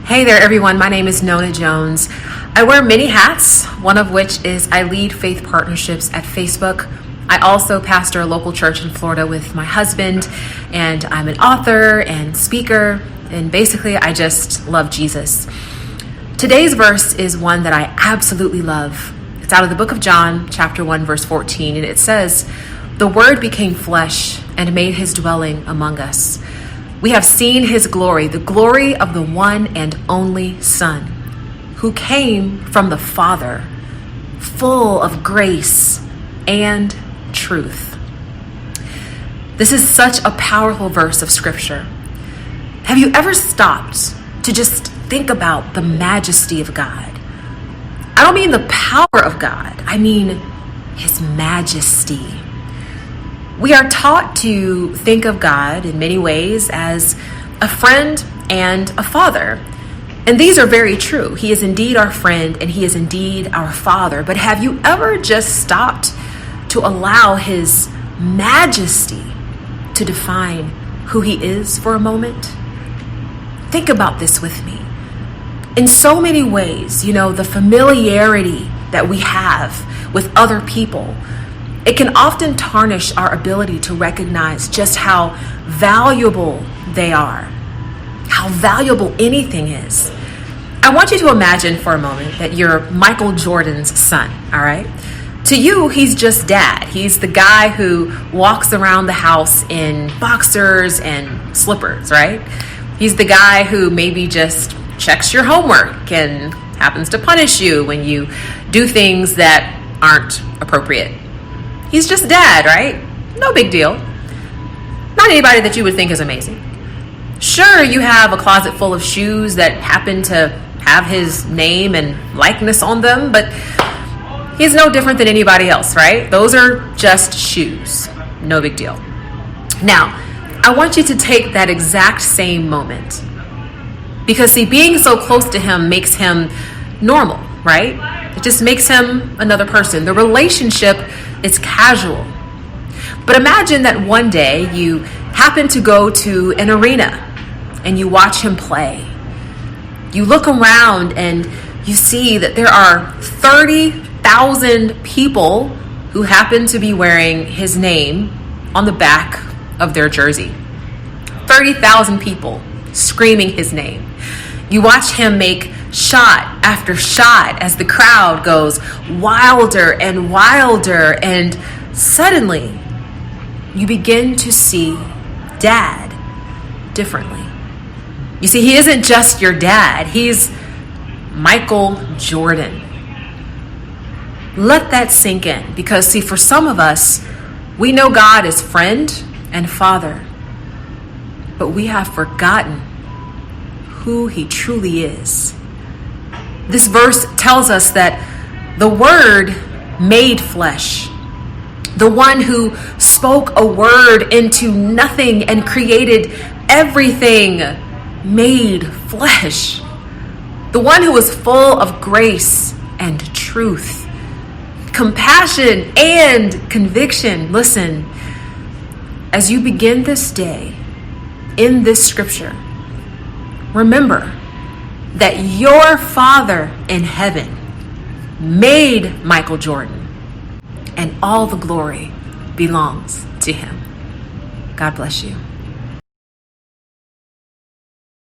Hey there, everyone. My name is Nona Jones. I wear many hats, one of which is I lead faith partnerships at Facebook. I also pastor a local church in Florida with my husband, and I'm an author and speaker, and basically I just love Jesus. Today's verse is one that I absolutely love. It's out of the book of John, chapter 1, verse 14, and it says, "The Word became flesh and made his dwelling among us. We have seen his glory, the glory of the one and only Son, who came from the Father, full of grace and truth." This is such a powerful verse of scripture. Have you ever stopped to just think about the majesty of God? I don't mean the power of God, I mean his majesty. We are taught to think of God in many ways as a friend and a father. And these are very true. He is indeed our friend and he is indeed our father. But have you ever just stopped to allow his majesty to define who he is for a moment? Think about this with me. In so many ways, the familiarity that we have with other people, it can often tarnish our ability to recognize just how valuable they are, how valuable anything is. I want you to imagine for a moment that you're Michael Jordan's son, all right? To you, he's just dad. He's the guy who walks around the house in boxers and slippers, right? He's the guy who maybe just checks your homework and happens to punish you when you do things that aren't appropriate. He's just dad, right? No big deal. Not anybody that you would think is amazing. Sure, you have a closet full of shoes that happen to have his name and likeness on them, but he's no different than anybody else, right? Those are just shoes. No big deal. Now, I want you to take that exact same moment. Because see, being so close to him makes him normal, right? It just makes him another person. The relationship is casual. But imagine that one day you happen to go to an arena and you watch him play. You look around and you see that there are 30,000 people who happen to be wearing his name on the back of their jersey. 30,000 people screaming his name. You watch him make shot after shot as the crowd goes wilder and wilder, and suddenly you begin to see dad differently. You see, he isn't just your dad, he's Michael Jordan. Let that sink in, because see, for some of us, we know God as friend and father, but we have forgotten who he truly is. This verse tells us that the Word made flesh, the one who spoke a word into nothing and created everything, made flesh, the one who was full of grace and truth, compassion and conviction. Listen, as you begin this day in this scripture, remember that your Father in heaven made Michael Jordan, and all the glory belongs to him. God bless you.